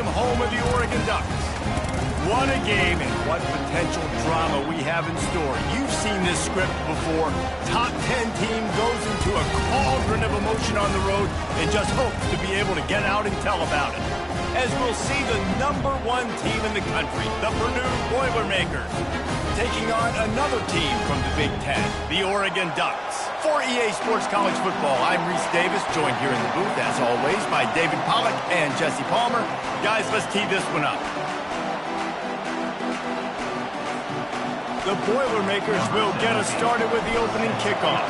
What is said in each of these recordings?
Stadium, home of the Oregon Ducks. What a game and what potential drama we have in store. You've seen this script before. Top 10 team goes into a cauldron of emotion on the road and just hopes to be able to get out and tell about it. As we'll see the #1 team in the country, the Purdue Boilermakers, taking on another team from the Big Ten, the Oregon Ducks. For EA Sports College Football, I'm Reese Davis, joined here in the booth, as always, by David Pollack and Jesse Palmer. Guys, let's tee this one up. The Boilermakers will get us started with the opening kickoff.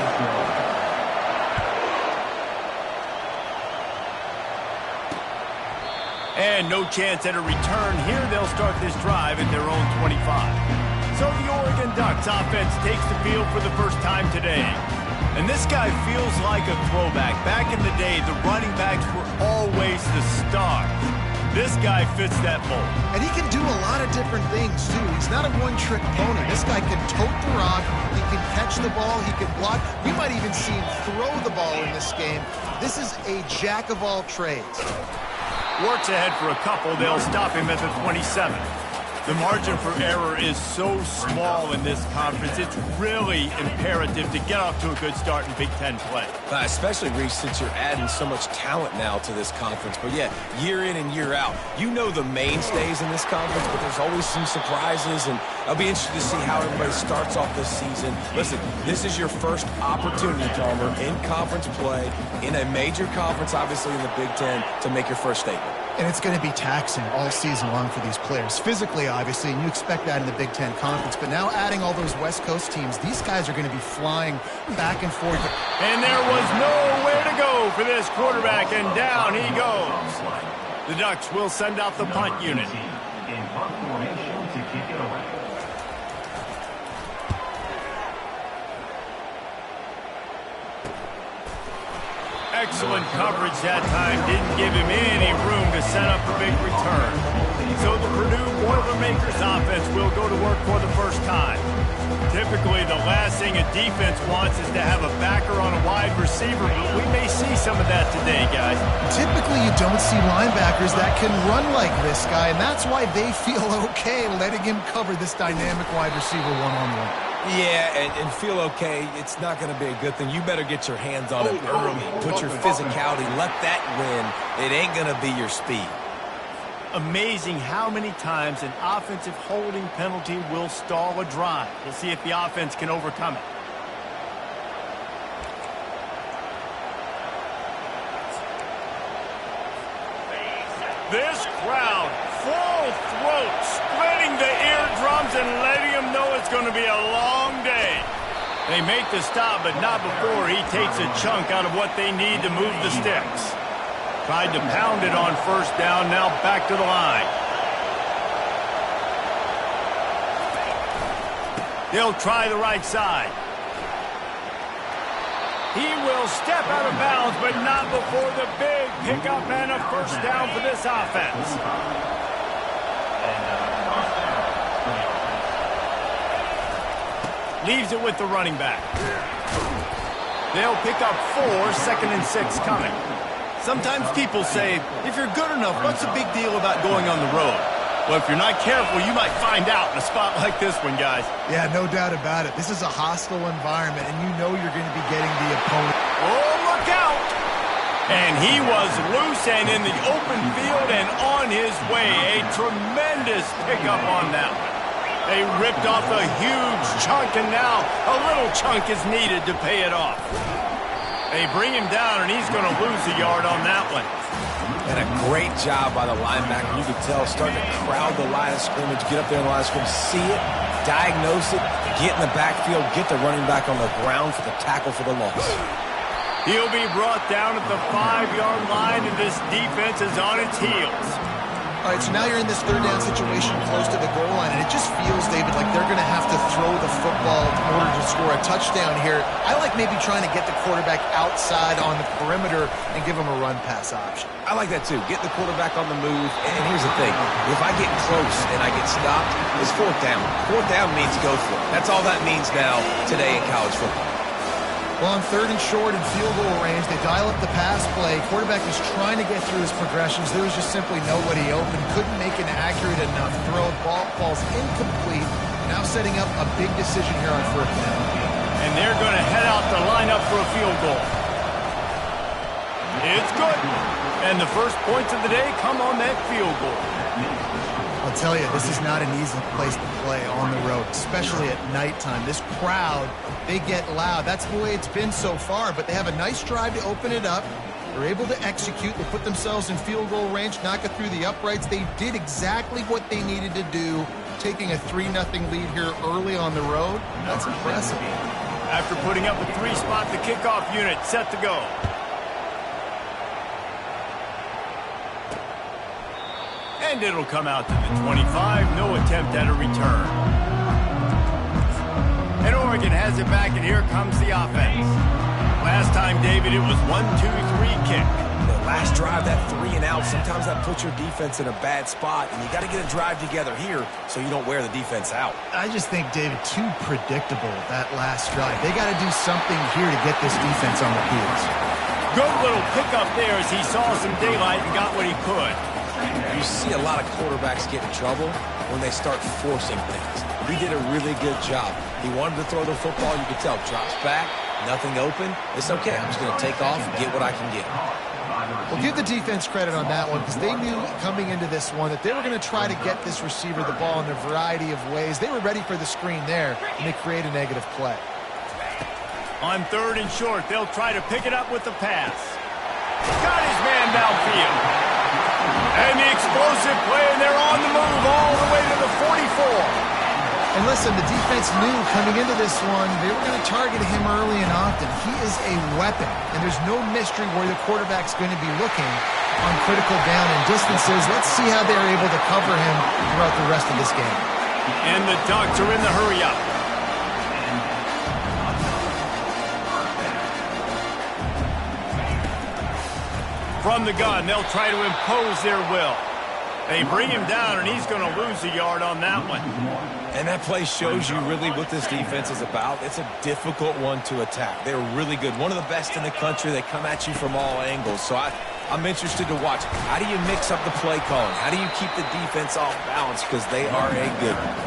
And no chance at a return here. They'll start this drive at their own 25. So the Oregon Ducks offense takes the field for the first time today. And this guy feels like a throwback. Back in the day, the running backs were always the stars. This guy fits that mold. And he can do a lot of different things, too. He's not a one-trick pony. This guy can tote the rock. He can catch the ball. He can block. We might even see him throw the ball in this game. This is a jack of all trades. Works ahead for a couple. They'll stop him at the 27. The margin for error is so small in this conference. It's really imperative to get off to a good start in Big Ten play. Especially, Reece, since you're adding so much talent now to this conference. But, yeah, year in and year out, you know the mainstays in this conference, but there's always some surprises, and I'll be interested to see how everybody starts off this season. Listen, this is your first opportunity, Palmer, in conference play, in a major conference, obviously in the Big Ten, to make your first statement. And it's going to be taxing all season long for these players. Physically, obviously, and you expect that in the Big Ten Conference. But now adding all those West Coast teams, these guys are going to be flying back and forth. And there was nowhere to go for this quarterback, and down he goes. The Ducks will send out the punt unit. In punt formation to kick it away. Excellent coverage that time. Didn't give him any room to set up a big return. So the Purdue Boilermakers offense will go to work for the first time. Typically, the last thing a defense wants is to have a backer on a wide receiver, but we may see some of that today, guys. Typically, you don't see linebackers that can run like this guy, and that's why they feel okay letting him cover this dynamic wide receiver one-on-one. Yeah, and feel okay, it's not going to be a good thing. You better get your hands on it early. Put your physicality, let that win. It ain't going to be your speed. Amazing how many times an offensive holding penalty will stall a drive. We'll see if the offense can overcome it. This crowd, full throat, splitting the eardrums and letting them know it's going to be a long day. They make the stop, but not before he takes a chunk out of what they need to move the sticks. Tried to pound it on first down, now back to the line. They'll try the right side. He will step out of bounds, but not before the big pickup and a first down for this offense. Leaves it with the running back. They'll pick up 4, 2nd and 6 coming. Sometimes people say, if you're good enough, what's the big deal about going on the road? Well, if you're not careful, you might find out in a spot like this one, guys. Yeah, no doubt about it. This is a hostile environment, and you know you're going to be getting the opponent. Oh, look out! And he was loose and in the open field and on his way. A tremendous pickup on that one. They ripped off a huge chunk, and now a little chunk is needed to pay it off. They bring him down, and he's going to lose a yard on that one. And a great job by the linebacker. You could tell, starting to crowd the line of scrimmage, get up there in the line of scrimmage, see it, diagnose it, get in the backfield, get the running back on the ground for the tackle for the loss. He'll be brought down at the 5-yard line, and this defense is on its heels. All right, so now you're in this third down situation close to the goal line, and it just feels, David, like they're going to have to throw the football in order to score a touchdown here. I like maybe trying to get the quarterback outside on the perimeter and give him a run-pass option. I like that, too. Get the quarterback on the move. And here's the thing. If I get close and I get stopped, it's 4th down. 4th down means go for it. That's all that means now today in college football. Well, on 3rd and short and field goal range, they dial up the pass play. Quarterback was trying to get through his progressions. There was just simply nobody open. Couldn't make an accurate enough throw. Ball falls incomplete. Now setting up a big decision here on 4th down. And they're going to head out the lineup for a field goal. It's good. And the first points of the day come on that field goal. I'll tell you, this is not an easy place to play on the road, especially at nighttime. This crowd, they get loud. That's the way it's been so far, but they have a nice drive to open it up. They're able to execute. They put themselves in field goal range, knock it through the uprights. They did exactly what they needed to do, taking a 3-0 lead here early on the road. That's impressive. After putting up a 3-spot, the kickoff unit set to go. And it'll come out to the 25. No attempt at a return. And Oregon has it back, and here comes the offense. Last time, David, it was 1-2-3 kick. The last drive, that 3 and out, sometimes that puts your defense in a bad spot, and you got to get a drive together here so you don't wear the defense out. I just think, David, too predictable, that last drive. They got to do something here to get this defense on the heels. Good little pickup there as he saw some daylight and got what he could. You see a lot of quarterbacks get in trouble when they start forcing things. He did a really good job. He wanted to throw the football. You could tell. Drops back, nothing open. It's okay. I'm just going to take off and get what I can get. Well, give the defense credit on that one because they knew coming into this one that they were going to try to get this receiver the ball in a variety of ways. They were ready for the screen there, and they create a negative play. On 3rd and short, they'll try to pick it up with the pass. Got his man downfield. And the explosive play, and they're on the move all the way to the 44. And listen, the defense knew coming into this one, they were going to target him early and often. He is a weapon, and there's no mystery where the quarterback's going to be looking on critical down and distances. Let's see how they're able to cover him throughout the rest of this game. And the Ducks are in the hurry-up. From the gun, they'll try to impose their will. They bring him down, and he's going to lose a yard on that one. And that play shows you really what this defense is about. It's a difficult one to attack. They're really good. One of the best in the country. They come at you from all angles. So I'm interested to watch. How do you mix up the play calling? How do you keep the defense off balance? Because they are a good one.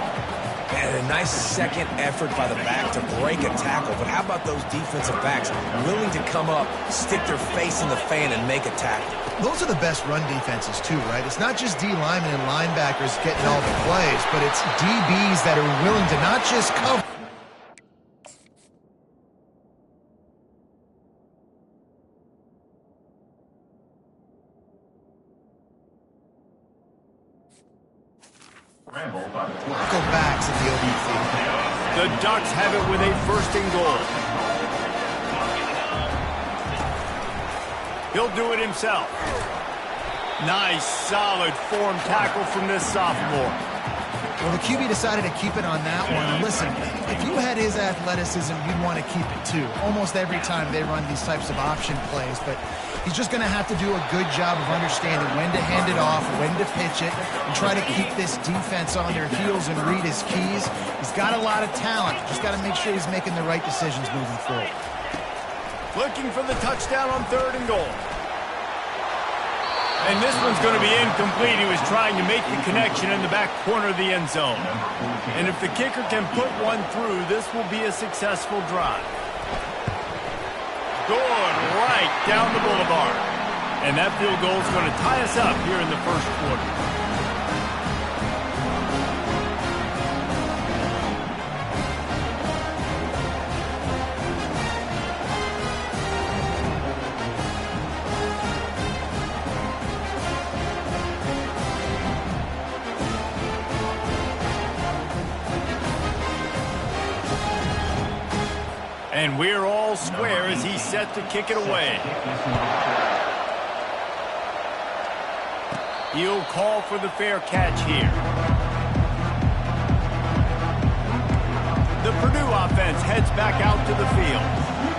And a nice second effort by the back to break a tackle. But how about those defensive backs willing to come up, stick their face in the fan, and make a tackle? Those are the best run defenses, too, right? It's not just D linemen and linebackers getting all the plays, but it's DBs that are willing to not just cover. Go backs at the open field. The Ducks have it with a 1st and goal. He'll do it himself. Nice, solid form tackle from this sophomore. Well, the QB decided to keep it on that one. And listen, if you had his athleticism, you'd want to keep it too. Almost every time they run these types of option plays, but he's just going to have to do a good job of understanding when to hand it off, when to pitch it, and try to keep this defense on their heels and read his keys. He's got a lot of talent. Just got to make sure he's making the right decisions moving forward. Looking for the touchdown on 3rd and goal. And this one's going to be incomplete. He was trying to make the connection in the back corner of the end zone. And if the kicker can put one through, this will be a successful drive. Going right down the boulevard. And that field goal is going to tie us up here in the 1st quarter. And we're all square as he's set to kick it away. He'll call for the fair catch here. The Purdue offense heads back out to the field.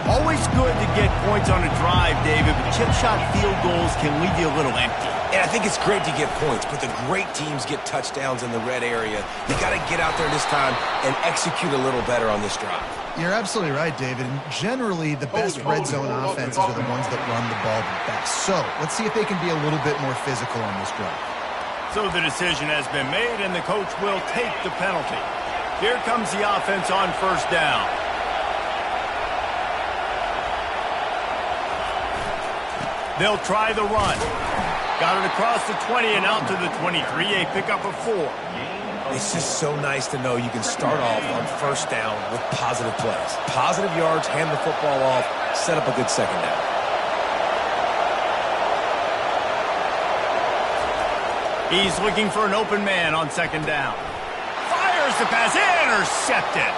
Always good to get points on a drive, David, but chip shot field goals can leave you a little empty. And I think it's great to get points, but the great teams get touchdowns in the red area. You got to get out there this time and execute a little better on this drive. You're absolutely right, David. And generally, the best red zone offenses are the ones that run the ball the best. So let's see if they can be a little bit more physical on this drive. So the decision has been made, and the coach will take the penalty. Here comes the offense on first down. They'll try the run. Got it across the 20 and out to the 23, a pickup of 4. It's just so nice to know you can start off on first down with positive plays. Positive yards, hand the football off, set up a good second down. He's looking for an open man on second down. Fires the pass, intercepted.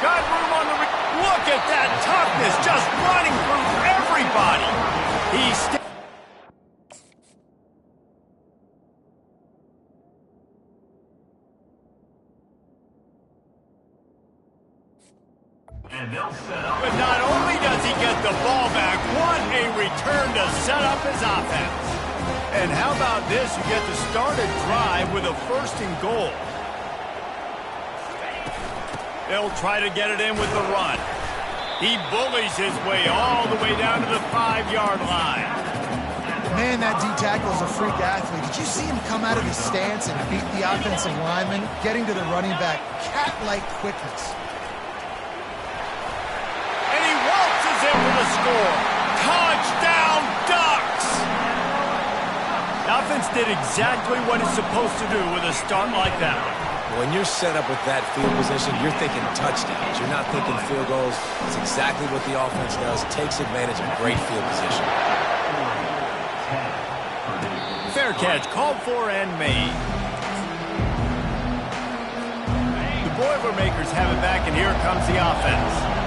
Got room on the... Look at that toughness, just running through everybody. He's... But not only does he get the ball back, what a return to set up his offense. And how about this? You get to start a drive with a 1st and goal. They'll try to get it in with the run. He bullies his way all the way down to the 5-yard line. Man, that D-tackle is a freak athlete. Did you see him come out of his stance and beat the offensive lineman, getting to the running back? Cat-like quickness. In for the score. Touchdown, Ducks! The offense did exactly what it's supposed to do with a start like that. When you're set up with that field position, you're thinking touchdowns. You're not thinking field goals. It's exactly what the offense does. Takes advantage of great field position. Fair catch, called for and made. The Boilermakers have it back, and here comes the offense.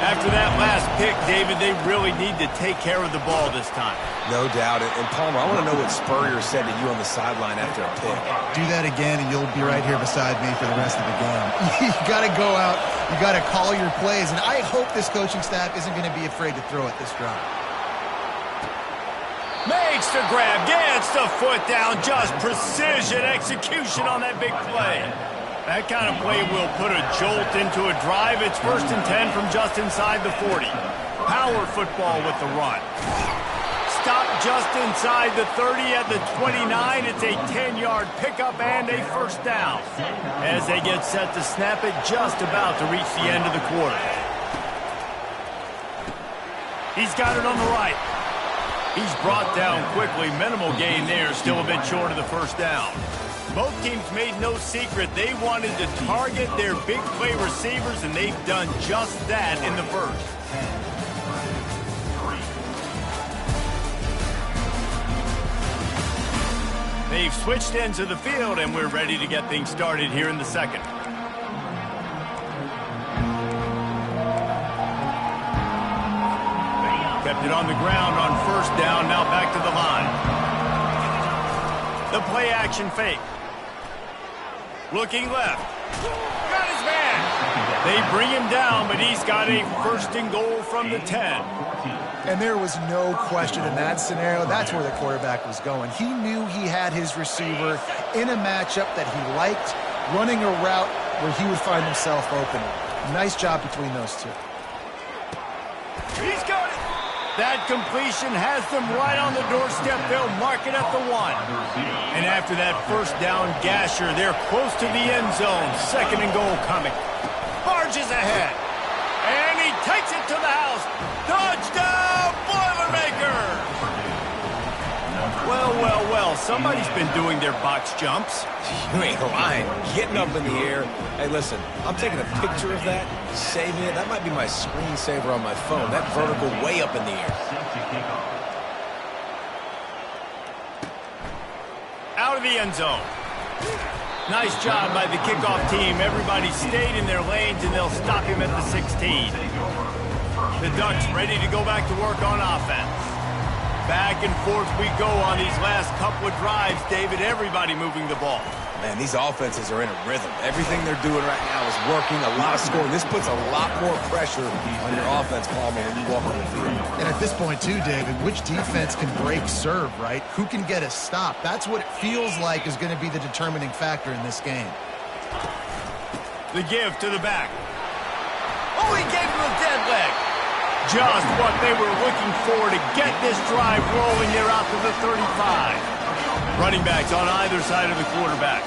After that last pick, David, they really need to take care of the ball this time. No doubt. And Palmer, I want to know what Spurrier said to you on the sideline after a pick. Do that again, and you'll be right here beside me for the rest of the game. You got to go out. You got to call your plays. And I hope this coaching staff isn't going to be afraid to throw it this drive. Makes the grab, gets the foot down. Just precision execution on that big play. That kind of play will put a jolt into a drive. It's 1st and 10 from just inside the 40. Power football with the run. Stop just inside the 30 at the 29. It's a 10-yard pickup and a 1st down. As they get set to snap it, just about to reach the end of the quarter. He's got it on the right. He's brought down quickly. Minimal gain there. Still a bit short of the 1st down. Both teams made no secret they wanted to target their big play receivers, and they've done just that in the 1st. They've switched ends of the field, and we're ready to get things started here in the 2nd. Kept it on the ground on 1st down, now back to the line. The play action fake. Looking left. Got his man. They bring him down, but he's got a 1st and goal from the 10. And there was no question in that scenario. That's where the quarterback was going. He knew he had his receiver in a matchup that he liked, running a route where he would find himself open. Nice job between those two. He's got it. That completion has them right on the doorstep. They'll mark it at the 1. And after that 1st down gasher, they're close to the end zone. 2nd and goal coming. Barges ahead. And he takes it to the house. Touchdown, Boilermakers! Well, well, well. Somebody's been doing their box jumps. You ain't lying. Getting up in the air. Hey, listen, I'm taking a picture of that, saving it. That might be my screensaver on my phone. That vertical way up in the air. Out of the end zone. Nice job by the kickoff team. Everybody stayed in their lanes, and they'll stop him at the 16. The Ducks ready to go back to work on offense. Back and forth we go on these last couple of drives, David. Everybody moving the ball. Man, these offenses are in a rhythm. Everything they're doing right now is working, a lot of scoring. This puts a lot more pressure on your offense, Palmer, when you walk on the field. And at this point, too, David, which defense can break serve, right? Who can get a stop? That's what it feels like is going to be the determining factor in this game. The give to the back. Oh, he gave him a dead leg. Just what they were looking for to get this drive rolling there out to the 35. Running backs on either side of the quarterback.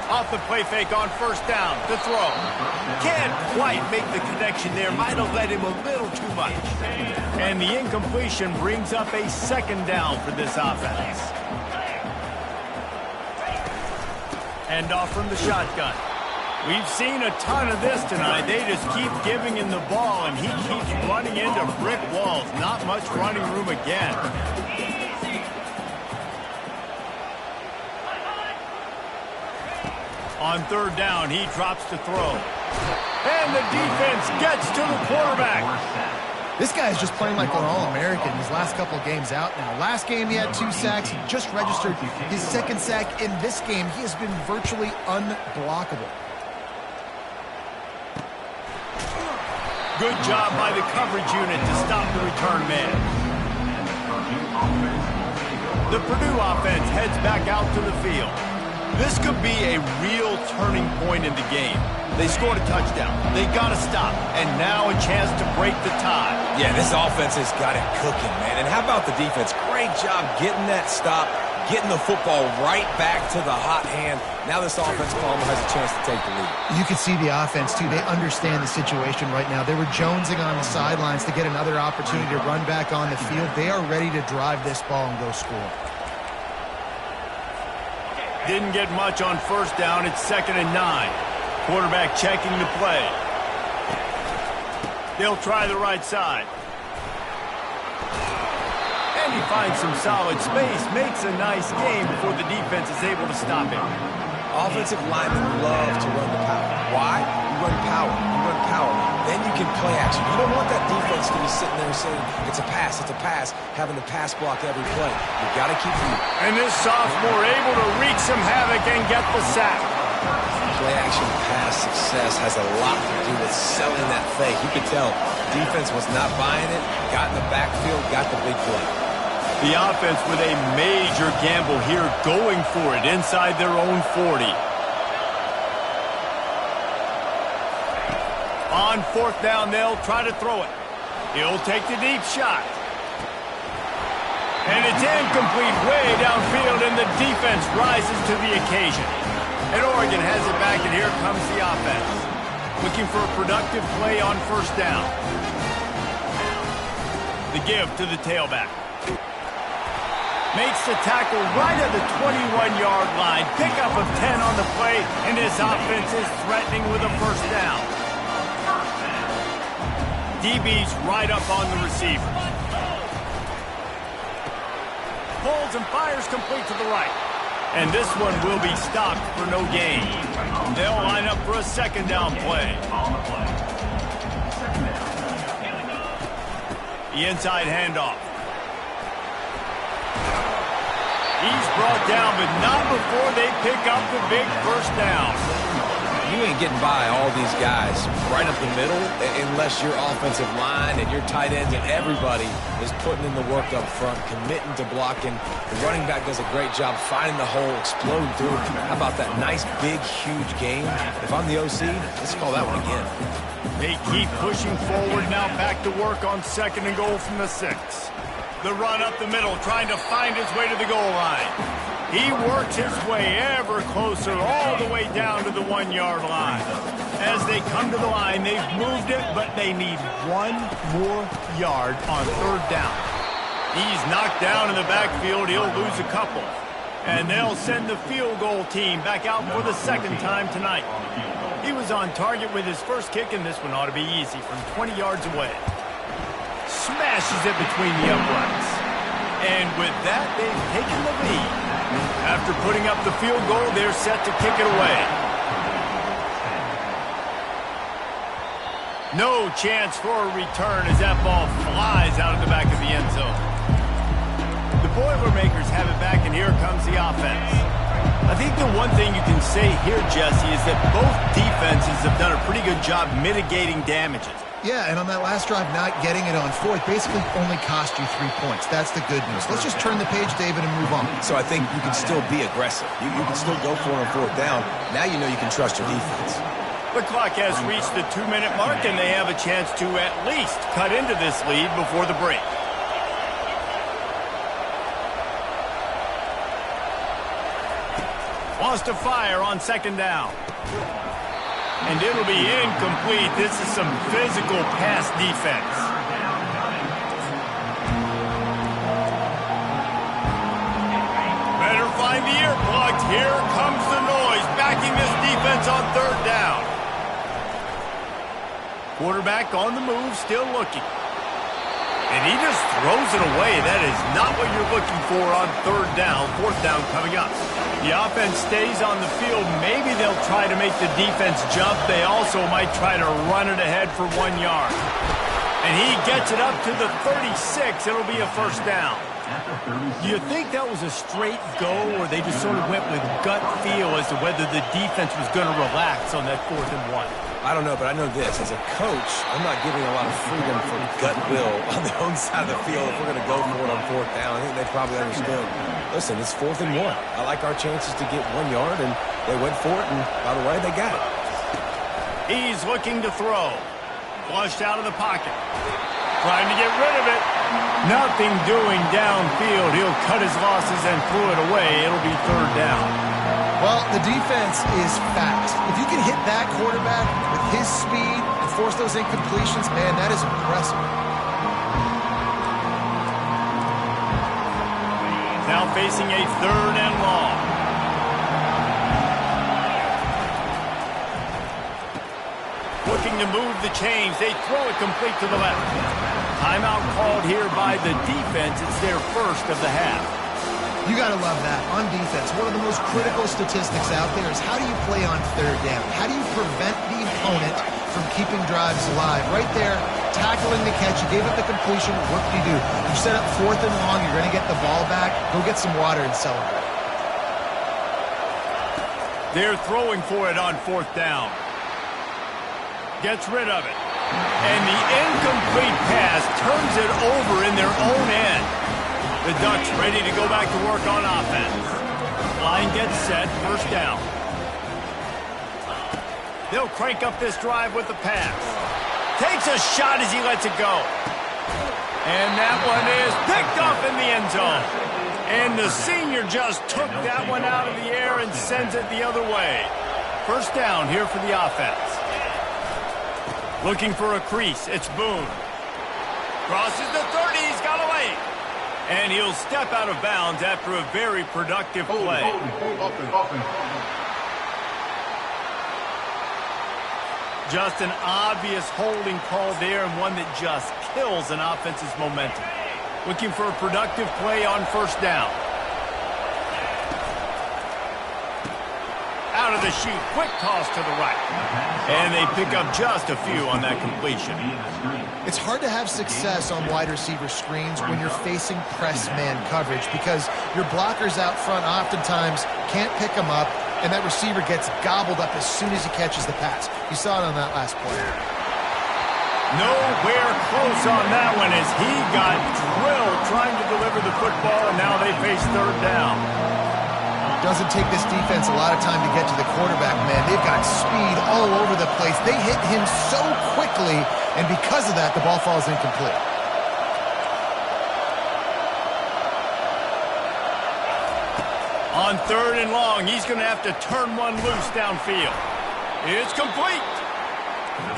Off the play fake on first down to throw. Can't quite make the connection there. Might have led him a little too much. And the incompletion brings up a second down for this offense. End off from the shotgun. We've seen a ton of this tonight. They just keep giving him the ball, and he keeps running into brick walls. Not much running room again. On third down, he drops to throw. And the defense gets to the quarterback. This guy is just playing like an All-American his last couple of games out now. Last game, he had 2 sacks. He just registered his second sack in this game. He has been virtually unblockable. Good job by the coverage unit to stop the return man. The Purdue offense heads back out to the field. This could be a real turning point in the game. They scored a touchdown. They got to stop. And now a chance to break the tie. Yeah, this offense has got it cooking, man. And how about the defense? Great job getting that stop, getting the football right back to the hot hand. Now this offense, Palmer, has a chance to take the lead. You can see the offense, too. They understand the situation right now. They were jonesing on the sidelines to get another opportunity to run back on the field. They are ready to drive this ball and go score. Didn't get much on first down. It's 2nd and 9. Quarterback checking the play. They'll try the right side. And he finds some solid space. Makes a nice game before the defense is able to stop him. Offensive linemen love to run the power. Why? You run power. You run power. Then you can play action. You don't want that defense to be sitting there saying, it's a pass, having the pass block every play. You've got to keep them. And this sophomore able to wreak some havoc and get the sack. Play action pass success has a lot to do with selling that fake. You could tell defense was not buying it, got in the backfield, got the big play. The offense with a major gamble here, going for it inside their own 40. On fourth down, they'll try to throw it. He'll take the deep shot. And it's incomplete way downfield, and the defense rises to the occasion. And Oregon has it back, and here comes the offense. Looking for a productive play on first down. The give to the tailback. Makes the tackle right at the 21-yard line. Pickup of 10 on the play, and his offense is threatening with a first down. DB's right up on the receiver. Pulls and fires complete to the right. And this one will be stopped for no gain. They'll line up for a second down play. The inside handoff. He's brought down, but not before they pick up the big first down. You ain't getting by all these guys right up the middle unless your offensive line and your tight ends and everybody is putting in the work up front, committing to blocking. The running back does a great job finding the hole, exploding through. How about that nice, big, huge game? If I'm the OC, let's call that one again. They keep pushing forward now, back to work on 2nd and goal from the 6. The run up the middle, trying to find his way to the goal line. He works his way ever closer, all the way down to the 1-yard line. As they come to the line, they've moved it, but they need 1 more yard on third down. He's knocked down in the backfield. He'll lose a couple. And they'll send the field goal team back out for the second time tonight. He was on target with his first kick, and this one ought to be easy from 20 yards away. Smashes it between the uprights. And with that, they've taken the lead. After putting up the field goal, they're set to kick it away. No chance for a return as that ball flies out of the back of the end zone. The Boilermakers have it back, and here comes the offense. A I think the one thing you can say here, Jesse, is that both defenses have done a pretty good job mitigating damages. Yeah, and on that last drive, not getting it on fourth basically only cost you 3 points. That's the good news. Let's just turn the page, David, and move on. So I think you can still be aggressive. You can still go for it on fourth down. Now you know you can trust your defense. The clock has reached the 2-minute mark, and they have a chance to at least cut into this lead before the break. Wants to fire on second down. And it'll be incomplete. This is some physical pass defense. Better find the earplugs. Here comes the noise, backing this defense on third down. Quarterback on the move, still looking. And he just throws it away. That is not what you're looking for on third down. Fourth down coming up. The offense stays on the field. Maybe they'll try to make the defense jump. They also might try to run it ahead for 1 yard. And he gets it up to the 36. It'll be a first down. Do you think that was a straight go, or they just sort of went with gut feel as to whether the defense was going to relax on that 4th and 1? I don't know, but I know this. As a coach, I'm not giving a lot of freedom for gut will on the own side of the field if we're going to go for it on fourth down. I think they probably understood. Listen, it's 4th and 1. I like our chances to get 1 yard, and they went for it, and by the way, they got it. He's looking to throw. Flushed out of the pocket. Trying to get rid of it. Nothing doing downfield. He'll cut his losses and throw it away. It'll be third down. Well, the defense is fast. If you can hit that quarterback with his speed and force those incompletions, man, that is impressive. Now facing a 3rd and long. Looking to move the chains. They throw it complete to the left. Timeout called here by the defense. It's their first of the half. You got to love that. On defense, one of the most critical statistics out there is how do you play on third down? How do you prevent the opponent from keeping drives alive? Right there, tackling the catch. You gave up the completion. What do? You set up 4th and long. You're going to get the ball back. Go get some water and celebrate. They're throwing for it on 4th down. Gets rid of it. And the incomplete pass turns it over in their own end. The Ducks ready to go back to work on offense. Line gets set, first down. They'll crank up this drive with the pass. Takes a shot as he lets it go. And that one is picked off in the end zone. And the senior just took that one out of the air and sends it the other way. First down here for the offense. Looking for a crease. It's Boone. Crosses the 30. He's got away. And he'll step out of bounds after a very productive play. Just an obvious holding call there, and one that just kills an offense's momentum. Looking for a productive play on first down. Out of the chute, quick toss to the right. And they pick up just a few on that completion. It's hard to have success on wide receiver screens when you're facing press man coverage because your blockers out front oftentimes can't pick them up, and that receiver gets gobbled up as soon as he catches the pass. You saw it on that last play. Nowhere close on that one as he got drilled trying to deliver the football, and now they face third down. Doesn't take this defense a lot of time to get to the quarterback, man. They've got speed all over the place. They hit him so quickly, and because of that, the ball falls incomplete. On 3rd and long, he's going to have to turn one loose downfield. It's complete.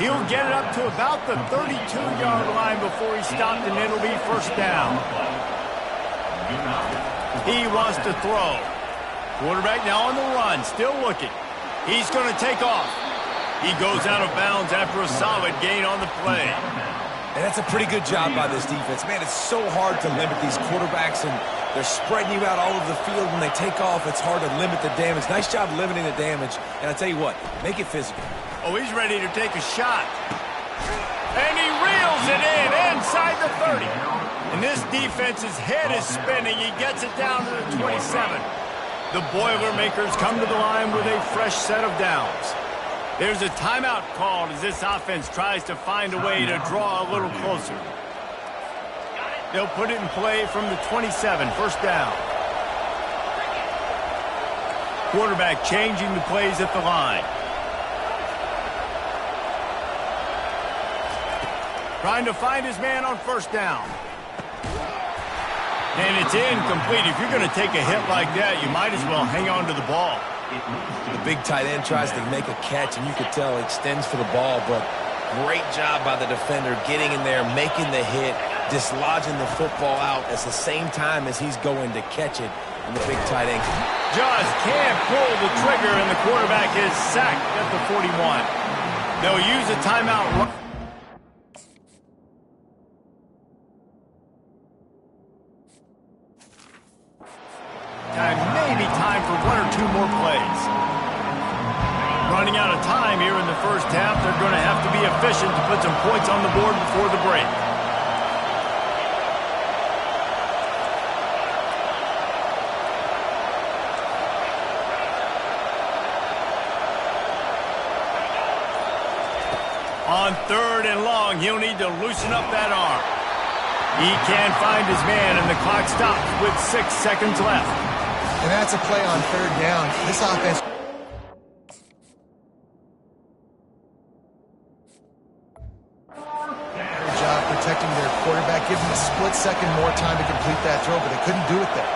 He'll get it up to about the 32-yard line before he stopped, and it'll be first down. He wants to throw. Quarterback now on the run, still looking. He's going to take off. He goes out of bounds after a solid gain on the play. And that's a pretty good job by this defense. Man, it's so hard to limit these quarterbacks, and they're spreading you out all over the field. When they take off, it's hard to limit the damage. Nice job limiting the damage. And I tell you what, make it physical. Oh, he's ready to take a shot. And he reels it in inside the 30. And this defense's head is spinning. He gets it down to the 27. The Boilermakers come to the line with a fresh set of downs. There's a timeout called as this offense tries to find a way to draw a little closer. They'll put it in play from the 27, first down. Quarterback changing the plays at the line. Trying to find his man on first down. And it's incomplete. If you're going to take a hit like that, you might as well hang on to the ball. The big tight end tries to make a catch, and you could tell he extends for the ball, but great job by the defender getting in there, making the hit, dislodging the football out at the same time as he's going to catch it, and the big tight end just can't pull the trigger, and the quarterback is sacked at the 41. They'll use a timeout. Maybe time for one or two more plays. Running out of time here in the first half. They're going to have to be efficient to put some points on the board before the break. On third and long, he'll need to loosen up that arm. He can't find his man, and the clock stops with 6 seconds left. And that's a play on third down. This offense... Better job protecting their quarterback. Give them a split second more time to complete that throw, but they couldn't do it there.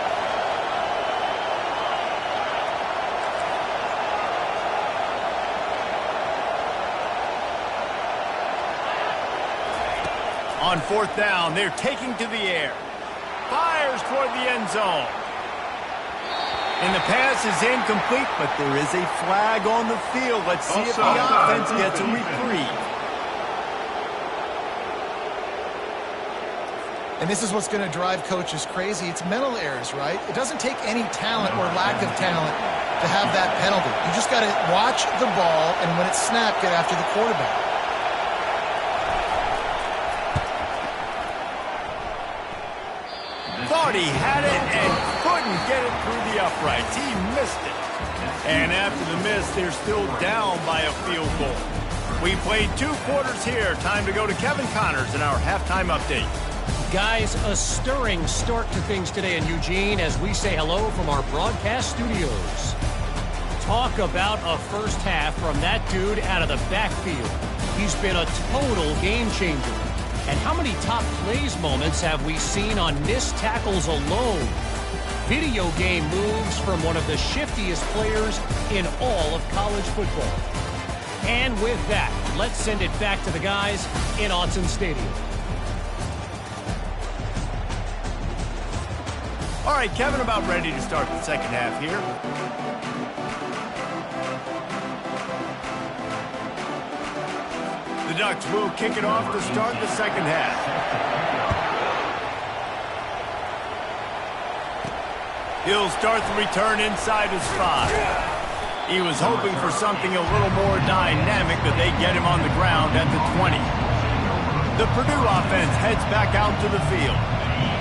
On fourth down, they're taking to the air. Fires toward the end zone. And the pass is incomplete, but there is a flag on the field. Let's see if the offense gets a reprieve. And this is what's going to drive coaches crazy. It's mental errors, right? It doesn't take any talent or lack of talent to have that penalty. You just got to watch the ball, and when it's snapped, get after the quarterback. Thought he had it and couldn't get it through the uprights. He missed it. And after the miss, they're still down by a field goal. We played 2 quarters here. Time to go to Kevin Connors in our halftime update. Guys, a stirring start to things today in Eugene as we say hello from our broadcast studios. Talk about a first half from that dude out of the backfield. He's been a total game changer. And how many top plays moments have we seen on missed tackles alone? Video game moves from one of the shiftiest players in all of college football. And with that, let's send it back to the guys in Autzen Stadium. All right, Kevin, about ready to start the second half here. The Ducks will kick it off to start the second half. He'll start the return inside his 5. He was hoping for something a little more dynamic, but they get him on the ground at the 20. The Purdue offense heads back out to the field.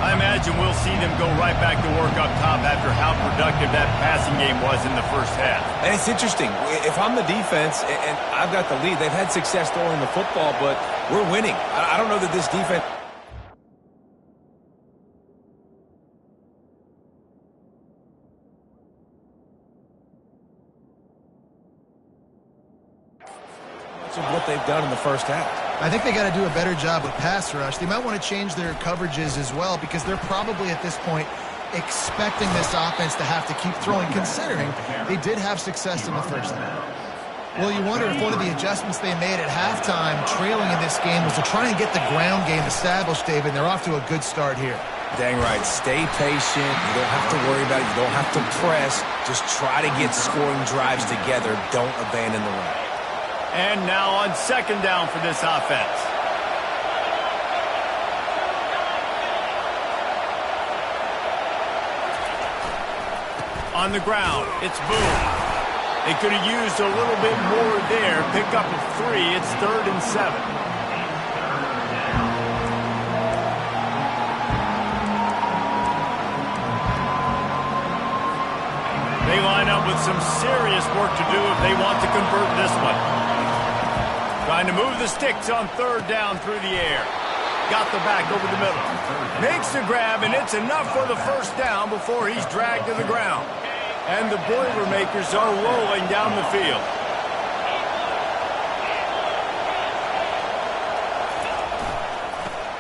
I imagine we'll see them go right back to work up top after how productive that passing game was in the first half. And it's interesting. If I'm the defense and I've got the lead, they've had success throwing the football, but we're winning. I don't know that this defense... of what they've done in the first half. I think they got to do a better job with pass rush. They might want to change their coverages as well because they're probably at this point expecting this offense to have to keep throwing, considering they did have success in the first half. Well, you wonder if one of the adjustments they made at halftime, trailing in this game, was to try and get the ground game established, David, and they're off to a good start here. Dang right. Stay patient. You don't have to worry about it. You don't have to press. Just try to get scoring drives together. Don't abandon the run. And now on second down for this offense. On the ground, it's Boone. They could have used a little bit more there. Pick up a 3. It's 3rd and 7. They line up with some serious work to do if they want to convert this one. Trying to move the sticks on third down through the air. Got the back over the middle. Makes the grab, and it's enough for the first down before he's dragged to the ground. And the Boilermakers are rolling down the field.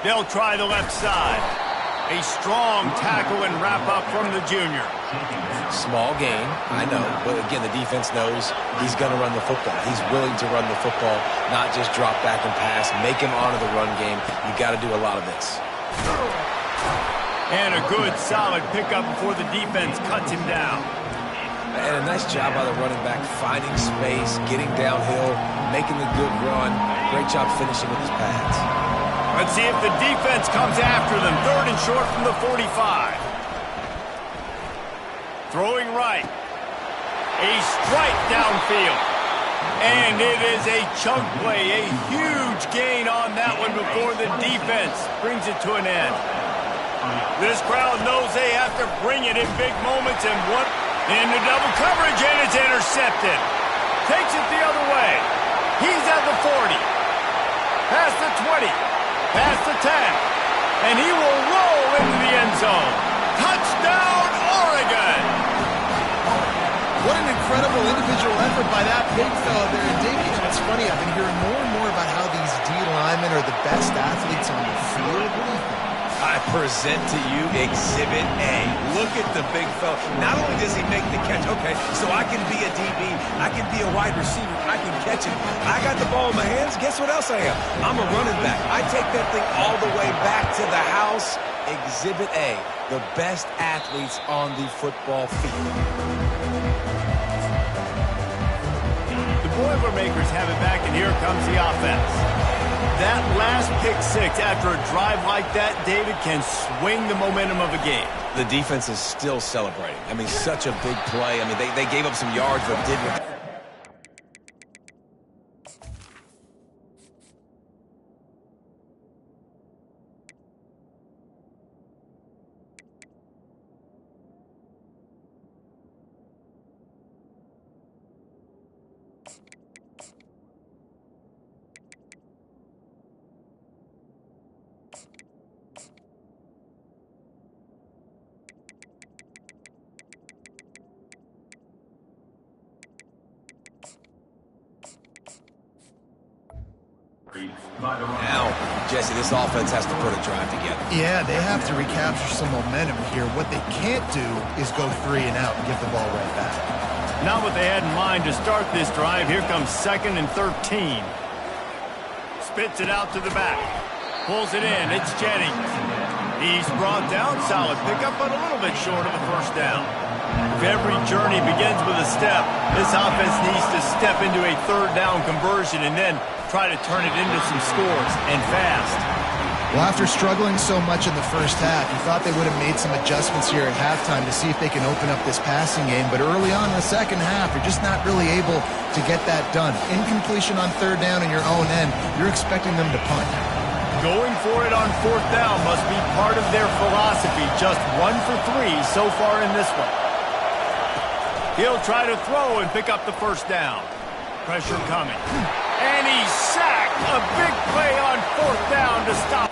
They'll try the left side. A strong tackle and wrap up from the junior. Small gain, I know, but again, the defense knows he's going to run the football. He's willing to run the football, not just drop back and pass, make him honor the run game. You got to do a lot of this. And a good, solid pickup before the defense cuts him down. And a nice job by the running back, finding space, getting downhill, making the good run. Great job finishing with his pads. Let's see if the defense comes after them. Third and short from the 45. Throwing right. A strike downfield. And it is a chunk play. A huge gain on that one before the defense brings it to an end. This crowd knows they have to bring it in big moments, and what into double coverage, and it's intercepted. Takes it the other way. He's at the 40. Past the 20. Past the 10. And he will roll into the end zone. Touchdown, Oregon! What an incredible individual effort by that big fella there. And Davey, you know, it's funny, I've been hearing more and more about how these D linemen are the best athletes on the field. What do you think? I present to you Exhibit A. Look at the big fella. Not only does he make the catch, okay, so I can be a DB, I can be a wide receiver, I can catch it. I got the ball in my hands, guess what else I am? I'm a running back. I take that thing all the way back to the house. Exhibit A, the best athletes on the football field. The Boilermakers have it back, and here comes the offense. That last pick six after a drive like that, David, can swing the momentum of a game. The defense is still celebrating. I mean, such a big play. I mean, they gave up some yards, but did what... Now, Jesse, this offense has to put a drive together. Yeah, they have to recapture some momentum here. What they can't do is go 3 and out and give the ball right back. Not what they had in mind to start this drive. Here comes 2nd and 13. Spits it out to the back. Pulls it in. It's Jennings. He's brought down. Solid pickup, but a little bit short of the first down. If every journey begins with a step, this offense needs to step into a third down conversion and then try to turn it into some scores, and fast. Well, after struggling so much in the first half, you thought they would have made some adjustments here at halftime to see if they can open up this passing game. But early on in the second half, you're just not really able to get that done. Incompletion on third down in your own end, you're expecting them to punt. Going for it on fourth down must be part of their philosophy. Just 1 for 3 so far in this one. He'll try to throw and pick up the first down. Pressure coming. And he's sacked. A big play on fourth down to stop.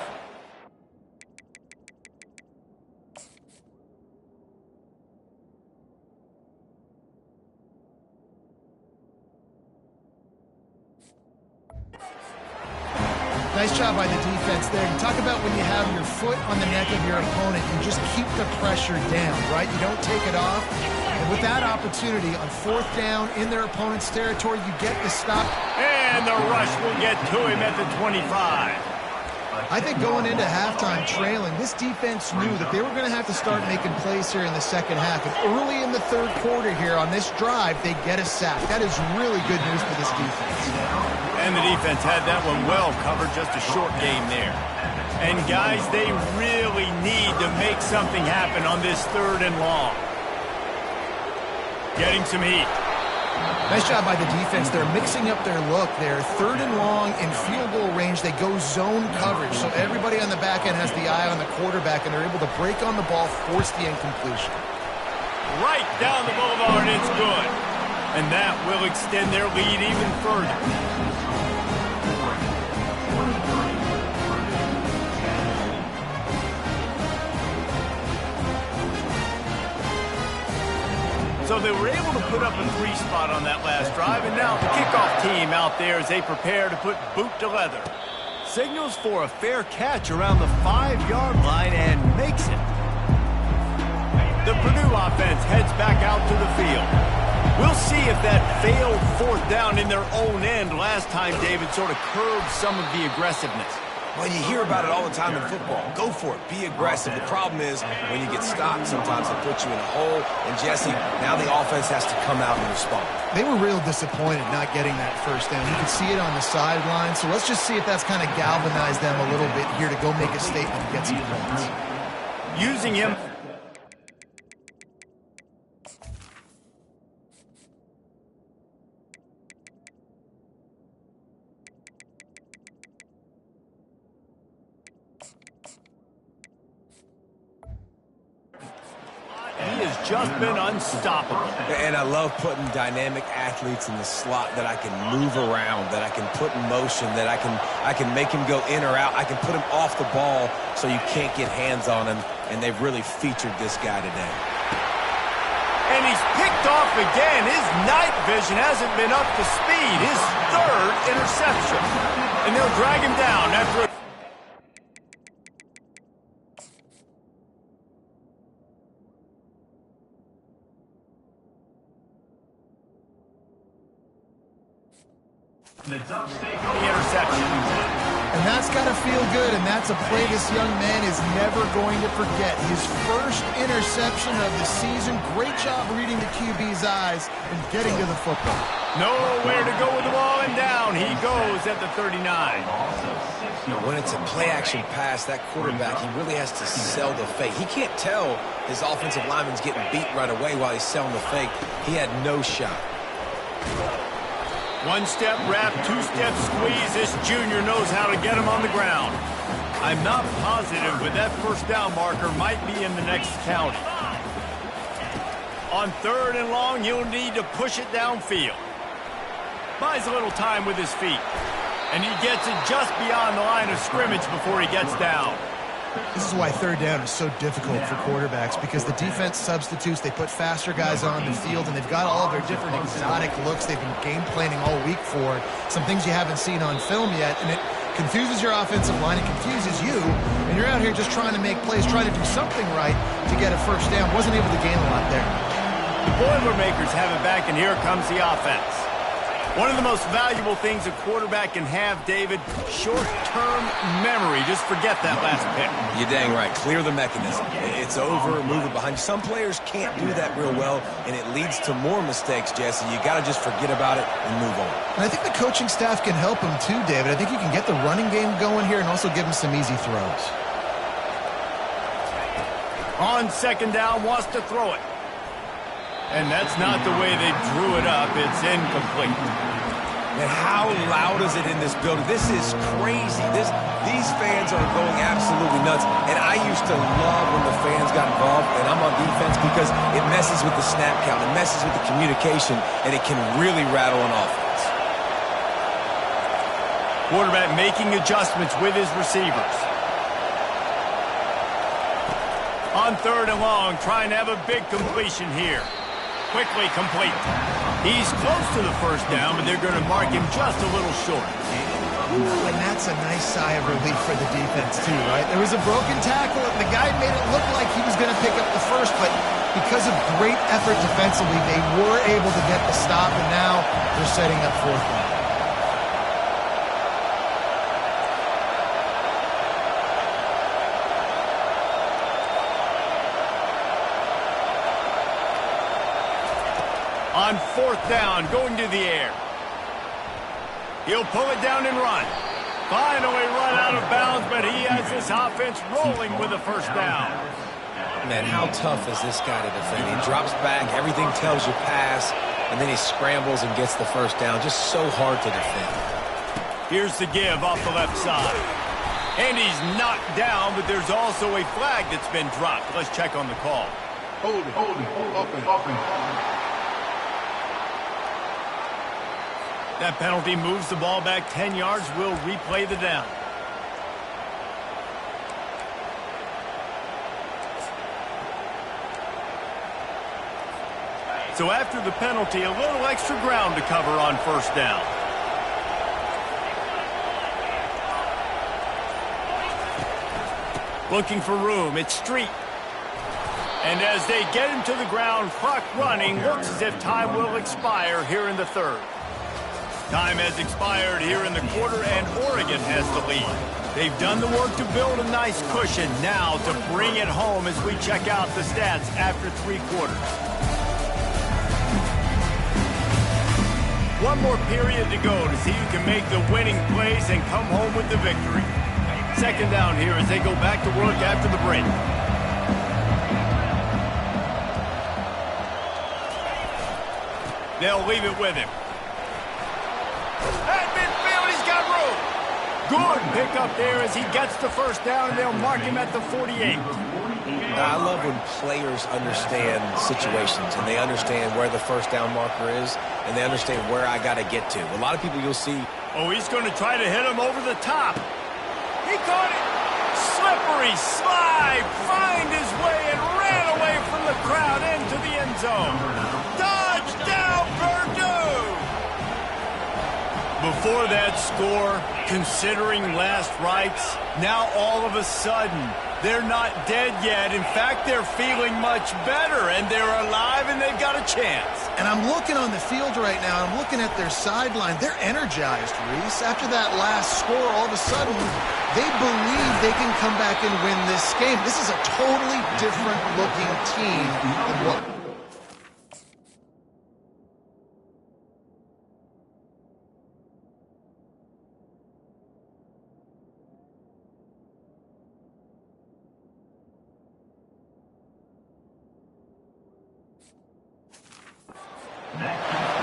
Nice job by the defense there. You talk about when you have your foot on the neck of your opponent, you just keep the pressure down, right? You don't take it off. And with that opportunity on fourth down in their opponent's territory, you get the stop. And the rush will get to him at the 25. I think going into halftime trailing, this defense knew that they were going to have to start making plays here in the second half. And early in the third quarter here on this drive, they get a sack. That is really good news for this defense. And the defense had that one well covered, just a short game there. And guys, they really need to make something happen on this 3rd and long. Getting some heat. Nice job by the defense. They're mixing up their look. They're 3rd and long in field goal range. They go zone coverage. So everybody on the back end has the eye on the quarterback, and they're able to break on the ball, force the incompletion. right down the boulevard. It's good. And that will extend their lead even further. So they were able to put up a 3 spot on that last drive, and now the kickoff team out there as they prepare to put boot to leather. Signals for a fair catch around the 5-yard line and makes it. The Purdue offense heads back out to the field. We'll see if that failed 4th down in their own end last time, David, sort of curbed some of the aggressiveness. Well, you hear about it all the time in football. Go for it. Be aggressive. The problem is when you get stopped, sometimes it puts you in a hole. And, Jesse, now the offense has to come out and respond. They were real disappointed not getting that first down. You could see it on the sideline. So let's just see if that's kind of galvanized them a little bit here to go make a statement and get some points. Using him. He has just been unstoppable. And I love putting dynamic athletes in the slot that I can move around, that I can put in motion, that I can make him go in or out. I can put him off the ball so you can't get hands on him, and they've really featured this guy today. And he's picked off again. His night vision hasn't been up to speed. His 3rd interception. And they'll drag him down after a interception. And that's got to feel good, and that's a play this young man is never going to forget. His first interception of the season. Great job reading the QB's eyes and getting to the football. Nowhere to go with the ball, and down he goes at the 39. When it's a play-action pass, that quarterback, he really has to sell the fake. He can't tell his offensive lineman's getting beat right away while he's selling the fake. He had no shot. 1-step wrap, 2-step squeeze. This junior knows how to get him on the ground. I'm not positive, but that first down marker might be in the next county. On 3rd and long, you'll need to push it downfield. Buys a little time with his feet. And he gets it just beyond the line of scrimmage before he gets down. This is why 3rd down is so difficult for quarterbacks, because the defense substitutes, they put faster guys on the field, and they've got all of their different exotic looks they've been game planning all week for, some things you haven't seen on film yet, and it confuses your offensive line, it confuses you, and you're out here just trying to make plays, trying to do something right to get a first down. Wasn't able to gain a lot there. The Boilermakers have it back, and here comes the offense. One of the most valuable things a quarterback can have, David, short-term memory. Just forget that last pick. You're dang right. Clear the mechanism. It's over, move it behind. Some players can't do that real well, and it leads to more mistakes, Jesse. You got to just forget about it and move on. And I think the coaching staff can help him too, David. I think you can get the running game going here and also give him some easy throws. On 2nd down, wants to throw it. And that's not the way they drew it up. It's incomplete. And how loud is it in this building? This is crazy. These fans are going absolutely nuts. And I used to love when the fans got involved, and I'm on defense, because it messes with the snap count. It messes with the communication, and it can really rattle an offense. Quarterback making adjustments with his receivers. On 3rd and long, trying to have a big completion here. Quickly complete. He's close to the first down, but they're going to mark him just a little short. And that's a nice sigh of relief for the defense too, right? There was a broken tackle, and the guy made it look like he was going to pick up the first, but because of great effort defensively, they were able to get the stop, and now they're setting up 4th down. On 4th down, going to the air. He'll pull it down and run. Finally run out of bounds, but he has this offense rolling with a first down. Man, how tough is this guy to defend? He drops back, everything tells you pass, and then he scrambles and gets the first down. Just so hard to defend. Here's the give off the left side. And he's knocked down, but there's also a flag that's been dropped. Let's check on the call. That penalty moves the ball back 10 yards. We'll replay the down. So after the penalty, a little extra ground to cover on first down. Looking for room. It's Street. And as they get him to the ground, clock running, looks as if time will expire here in the third. Time has expired here in the quarter, and Oregon has the lead. They've done the work to build a nice cushion. Now to bring it home as we check out the stats after 3 quarters. One more period to go to see who can make the winning plays and come home with the victory. Second down here as they go back to work after the break. They'll leave it with him. At midfield, he's got room. Good pickup there as he gets the first down, and they'll mark him at the 48. I love when players understand situations and they understand where the first down marker is and they understand where I got to get to. A lot of people you'll see. Oh, he's going to try to hit him over the top. He caught it. Slippery slide. Find his way and ran away from the crowd into the end zone. Touchdown, Purdue. Before that score, considering last rites, now all of a sudden, they're not dead yet. In fact, they're feeling much better, and they're alive, and they've got a chance. And I'm looking on the field right now. I'm looking at their sideline. They're energized, Reese. After that last score, all of a sudden, they believe they can come back and win this game. This is a totally different-looking team than what...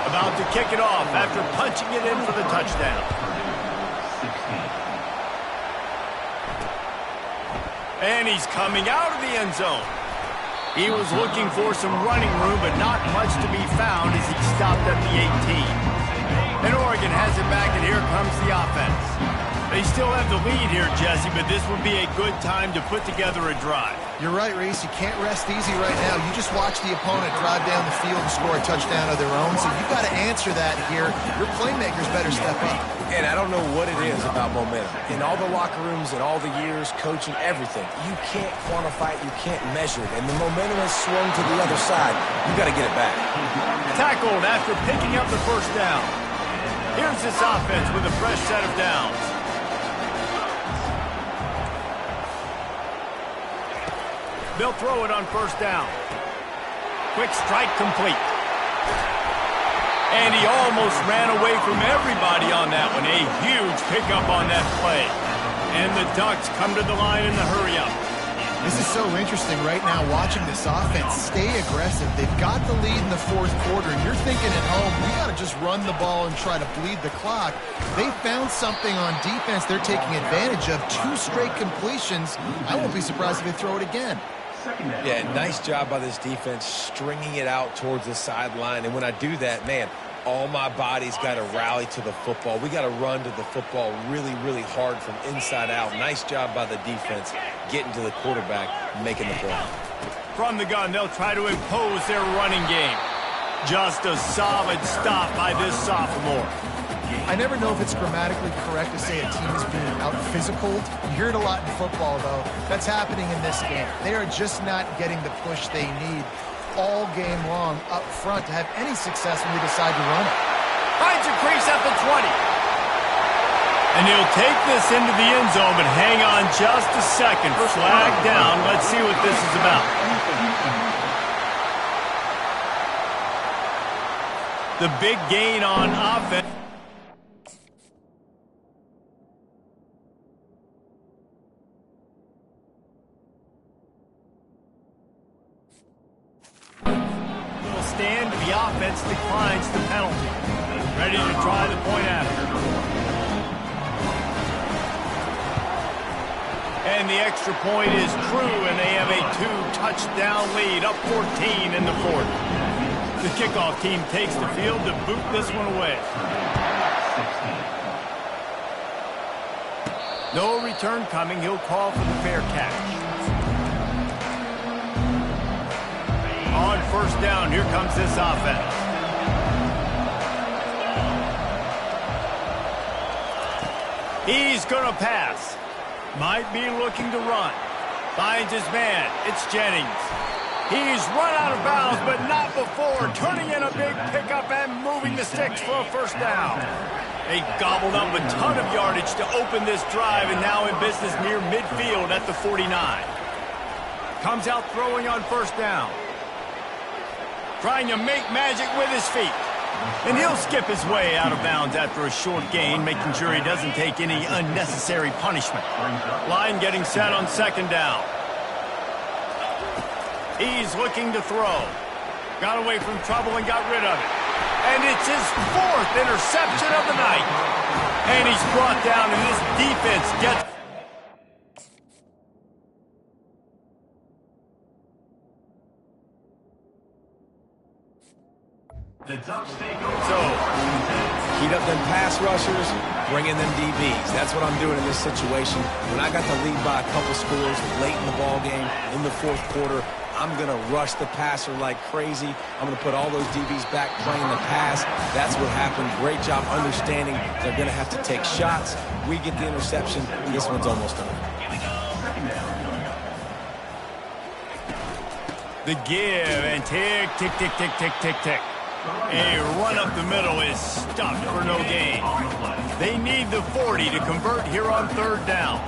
About to kick it off after punching it in for the touchdown. And he's coming out of the end zone. He was looking for some running room, but not much to be found as he stopped at the 18. And Oregon has it back, and here comes the offense. They still have the lead here, Jesse, but this would be a good time to put together a drive. You're right, Reese. You can't rest easy right now. You just watch the opponent drive down the field and score a touchdown of their own, so you've got to answer that here. Your playmakers better step up. And I don't know what it is about momentum. In all the locker rooms and all the years, coaching, everything, you can't quantify it, you can't measure it. And the momentum has swung to the other side. You got to get it back. Tackled after picking up the first down. Here's this offense with a fresh set of downs. They'll throw it on first down. Quick strike complete. And he almost ran away from everybody on that one. A huge pickup on that play. And the Ducks come to the line in the hurry-up. This is so interesting right now watching this offense stay aggressive. They've got the lead in the fourth quarter, and you're thinking at home, we got to just run the ball and try to bleed the clock. They found something on defense they're taking advantage of. 2 straight completions. I won't be surprised if they throw it again. Yeah, nice job by this defense stringing it out towards the sideline. And when I do that, man, all my body's got to rally to the football. We got to run to the football really, really hard from inside out. Nice job by the defense getting to the quarterback, making the play. From the gun, they'll try to impose their running game. Just a solid stop by this sophomore. I never know if it's grammatically correct to say a team is being out-physicaled. You hear it a lot in football, though. That's happening in this game. They are just not getting the push they need all game long up front to have any success when they decide to run it. Finds a crease at the 20. And he'll take this into the end zone, but hang on just a second. Flag down. Let's see what this is about. The big gain on offense. Stand, the offense declines the penalty. Ready to try the point after. And the extra point is true, and they have a 2-touchdown lead, up 14 in the fourth. The kickoff team takes the field to boot this one away. No return coming. He'll call for the fair catch. On first down, here comes this offense. He's going to pass. Might be looking to run. Finds his man. It's Jennings. He's run out of bounds, but not before. Turning in a big pickup and moving the sticks for a first down. They gobbled up a ton of yardage to open this drive, and now in business near midfield at the 49. Comes out throwing on first down. Trying to make magic with his feet. And he'll skip his way out of bounds after a short gain, making sure he doesn't take any unnecessary punishment. Line getting set on second down. He's looking to throw. Got away from trouble and got rid of it. And it's his fourth interception of the night. And he's brought down, and this defense gets... So, heat up them pass rushers, bring in them DBs. That's what I'm doing in this situation. When I got the lead by a couple scores late in the ball game, in the fourth quarter, I'm going to rush the passer like crazy. I'm going to put all those DBs back playing the pass. That's what happened. Great job understanding they're going to have to take shots. We get the interception. This one's almost done. The give and tick, tick, tick, tick, tick, tick, tick. A run up the middle is stuffed for no gain. They need the 40 to convert here on third down.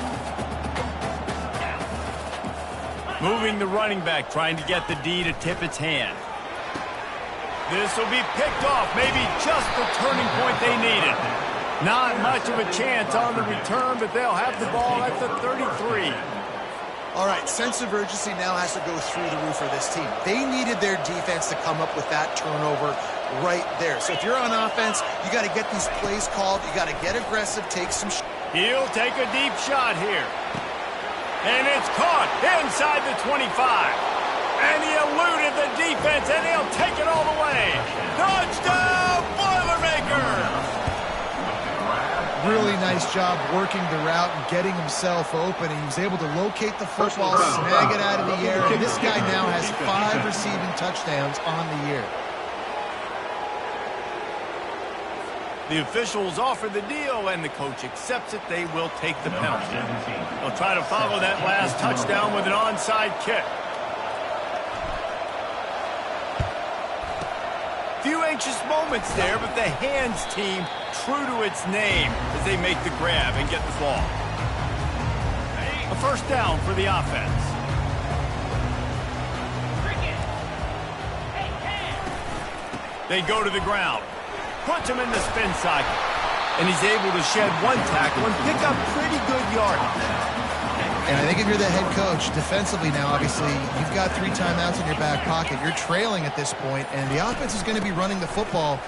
Moving the running back, trying to get the D to tip its hand. This will be picked off, maybe just the turning point they needed. Not much of a chance on the return, but they'll have the ball at the 33. All right, sense of urgency now has to go through the roof for this team. They needed their defense to come up with that turnover right there. So if you're on offense, you got to get these plays called. You got to get aggressive, take some shots. He'll take a deep shot here. And it's caught inside the 25. And he eluded the defense, and he'll take it all the way. Touchdown, Boilermaker! Really nice job working the route and getting himself open. And he was able to locate the football, snag it out of the air. And this guy now has 5 receiving touchdowns on the year. The officials offer the deal, and the coach accepts it. They will take the penalty. They'll try to follow that last touchdown with an onside kick. Few anxious moments there, but the hands team true to its name as they make the grab and get the ball. A first down for the offense. They go to the ground. Puts him in the spin cycle. And he's able to shed one tackle and pick up pretty good yardage. And I think if you're the head coach, defensively now, obviously, you've got 3 timeouts in your back pocket. You're trailing at this point, and the offense is going to be running the football,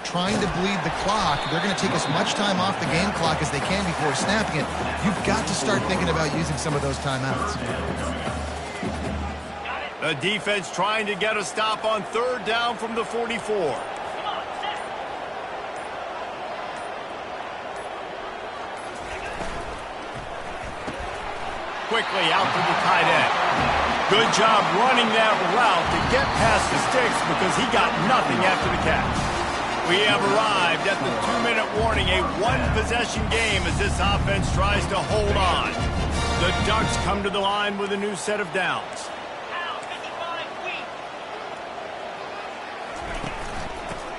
trying to bleed the clock. They're going to take as much time off the game clock as they can before snapping it. You've got to start thinking about using some of those timeouts. The defense trying to get a stop on third down from the 44. Quickly out to the tight end. Good job running that route to get past the sticks because he got nothing after the catch. We have arrived at the 2-minute warning, a one-possession game as this offense tries to hold on. The Ducks come to the line with a new set of downs.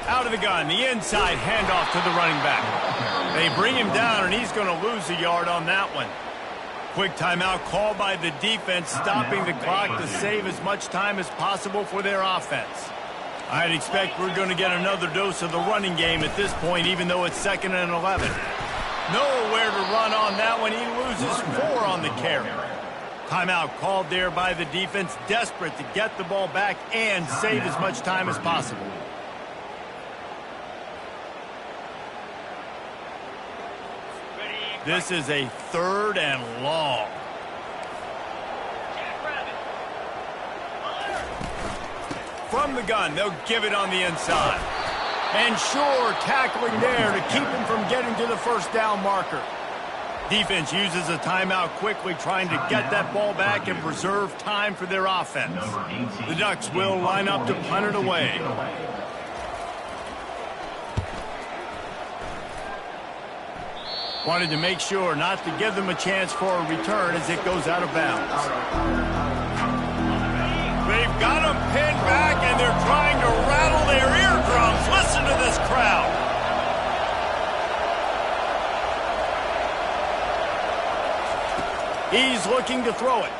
Out of the gun, the inside handoff to the running back. They bring him down, and he's going to lose a yard on that one. Quick timeout called by the defense, stopping the clock to save as much time as possible for their offense. I'd expect we're going to get another dose of the running game at this point, even though it's 2nd and 11. Nowhere to run on that one. He loses 4 on the carry. Timeout called there by the defense, desperate to get the ball back and save as much time as possible. This is a 3rd and long. From the gun, they'll give it on the inside. And sure, tackling there to keep him from getting to the first down marker. Defense uses a timeout quickly, trying to get that ball back and preserve time for their offense. The Ducks will line up to punt it away. Wanted to make sure not to give them a chance for a return as it goes out of bounds. They've got them pinned back, and they're trying to rattle their eardrums. Listen to this crowd. He's looking to throw it.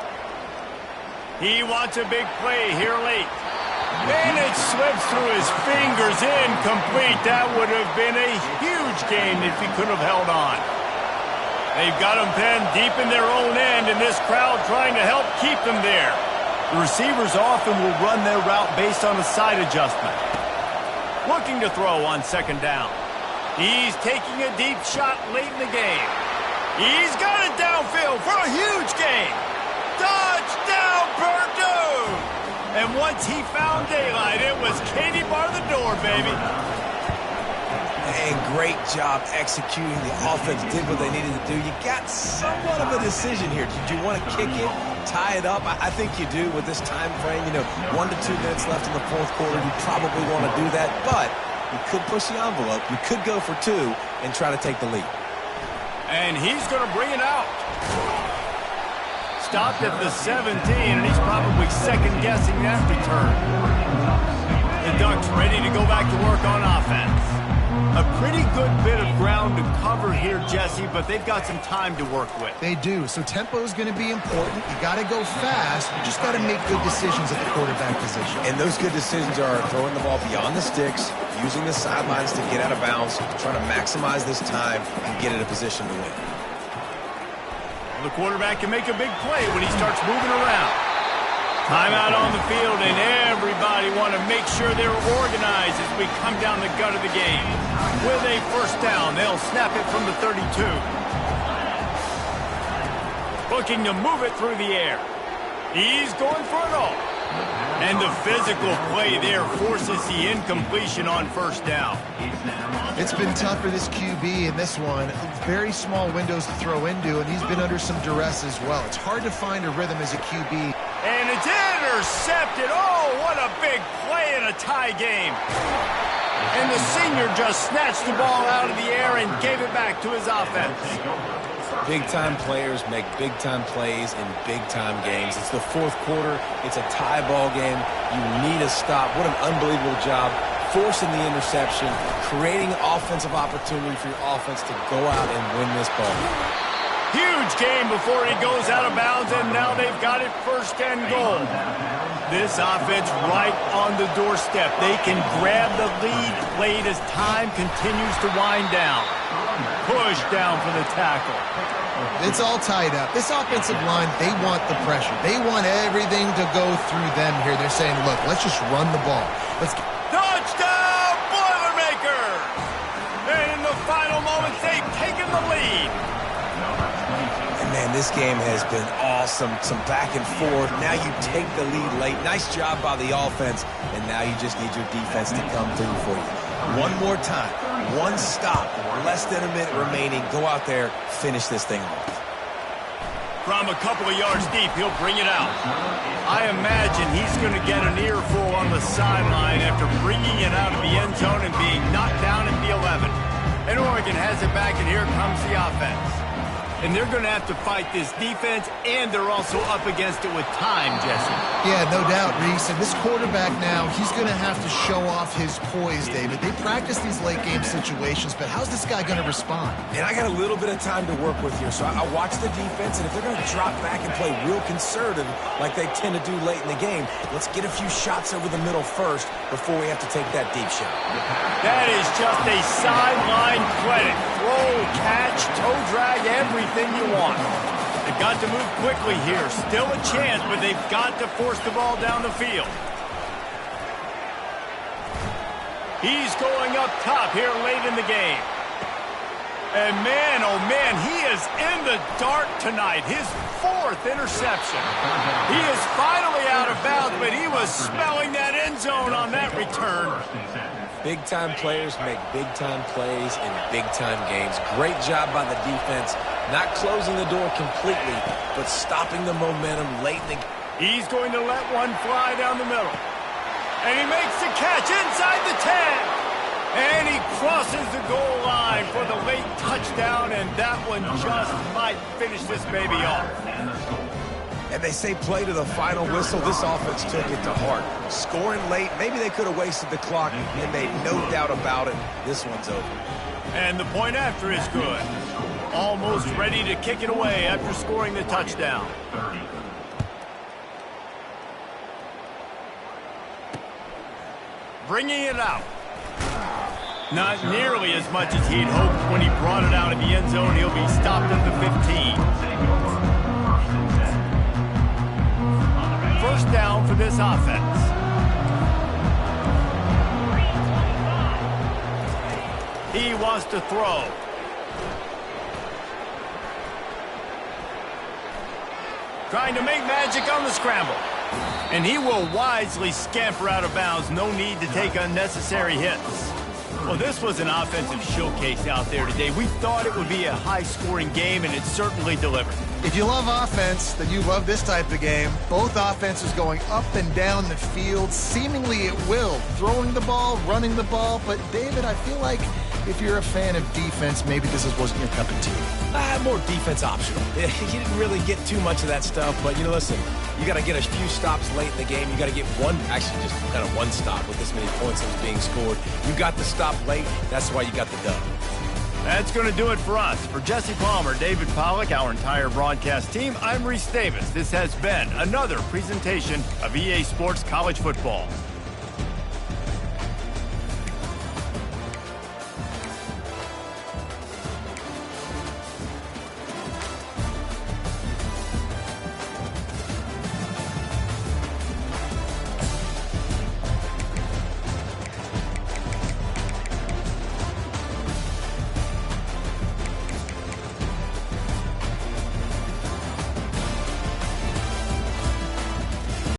He wants a big play here late. And it slips through his fingers, incomplete. That would have been a huge game if he could have held on. They've got him pinned deep in their own end, and this crowd trying to help keep them there. The receivers often will run their route based on a side adjustment. Looking to throw on second down. He's taking a deep shot late in the game. He's got it downfield for a huge gain. Touchdown, Purdue! And once he found daylight, it was Katie bar the door, baby. And great job executing. The offense did what they needed to do. You got somewhat of a decision here. Did you want to kick it, tie it up? I think you do with this time frame. 1 to 2 minutes left in the fourth quarter. You probably want to do that, but you could push the envelope. You could go for 2 and try to take the lead. And he's going to bring it out. Stopped at the 17, and he's probably second-guessing that return. The Ducks ready to go back to work on offense. A pretty good bit of ground to cover here, Jesse, but they've got some time to work with. They do, so tempo is going to be important. You got to go fast. You just got to make good decisions at the quarterback position. And those good decisions are throwing the ball beyond the sticks, using the sidelines to get out of bounds, trying to maximize this time and get in a position to win. The quarterback can make a big play when he starts moving around. Timeout on the field, and everybody want to make sure they're organized as we come down the gut of the game. With a first down, they'll snap it from the 32. Looking to move it through the air. He's going for it all. And the physical play there forces the incompletion on first down. It's been tough for this QB in this one. Very small windows to throw into, and he's been under some duress as well. It's hard to find a rhythm as a QB. And it's intercepted. Oh, what a big play in a tie game. And the senior just snatched the ball out of the air and gave it back to his offense. Big-time players make big-time plays in big-time games. It's the fourth quarter. It's a tie ball game. You need a stop. What an unbelievable job forcing the interception, creating offensive opportunity for your offense to go out and win this ball. Huge game before he goes out of bounds, and now they've got it first and goal. This offense right on the doorstep. They can grab the lead late as time continues to wind down. Push down for the tackle. It's all tied up. This offensive line, they want the pressure. They want everything to go through them here. They're saying, look, let's just run the ball. Touchdown, Boilermakers! And in the final moments, they've taken the lead. And man, this game has been awesome. Some back and forth. Now you take the lead late. Nice job by the offense. And now you just need your defense to come through for you. One more time. One stop. Less than a minute remaining. Go out there. Finish this thing off. From a couple of yards deep, he'll bring it out. I imagine he's going to get an earful on the sideline after bringing it out of the end zone and being knocked down at the 11. And Oregon has it back, and here comes the offense. And they're going to have to fight this defense, and they're also up against it with time, Jesse. Yeah, no doubt, Reese. And this quarterback now, he's going to have to show off his poise, David. They practice these late-game situations, but how's this guy going to respond? And I got a little bit of time to work with here, so I watch the defense, and if they're going to drop back and play real conservative like they tend to do late in the game, let's get a few shots over the middle first before we have to take that deep shot. That is just a sideline credit. Throw, catch, toe drag, everything you want. They've got to move quickly here. Still a chance, but they've got to force the ball down the field. He's going up top here late in the game. And man, oh man, he is in the dark tonight. His 4th interception. He is finally out of bounds, but he was smelling that end zone on that return. Big-time players make big-time plays in big-time games. Great job by the defense, not closing the door completely, but stopping the momentum late in the game. He's going to let one fly down the middle. And he makes the catch inside the 10. And he crosses the goal line for the late touchdown, and that one just might finish this baby off. And they say play to the final whistle. This offense took it to heart. Scoring late, maybe they could have wasted the clock, and made no doubt about it, this one's over. And the point after is good. Almost ready to kick it away after scoring the touchdown. Bringing it out. Not nearly as much as he'd hoped when he brought it out of the end zone. He'll be stopped at the 15. First down for this offense. He wants to throw. Trying to make magic on the scramble. And he will wisely scamper out of bounds. No need to take unnecessary hits. Well, this was an offensive showcase out there today. We thought it would be a high-scoring game, and it certainly delivered. If you love offense, then you love this type of game. Both offenses going up and down the field, seemingly at will. Throwing the ball, running the ball. But, David, I feel like if you're a fan of defense, maybe this wasn't your cup of tea. More defense optional. You didn't really get too much of that stuff, but, listen, you got to get a few stops late in the game. You got to get one, actually just kind of one stop with this many points that was being scored. You got the stop late. That's why you got the dub. That's going to do it for us. For Jesse Palmer, David Pollack, our entire broadcast team, I'm Reese Davis. This has been another presentation of EA Sports College Football.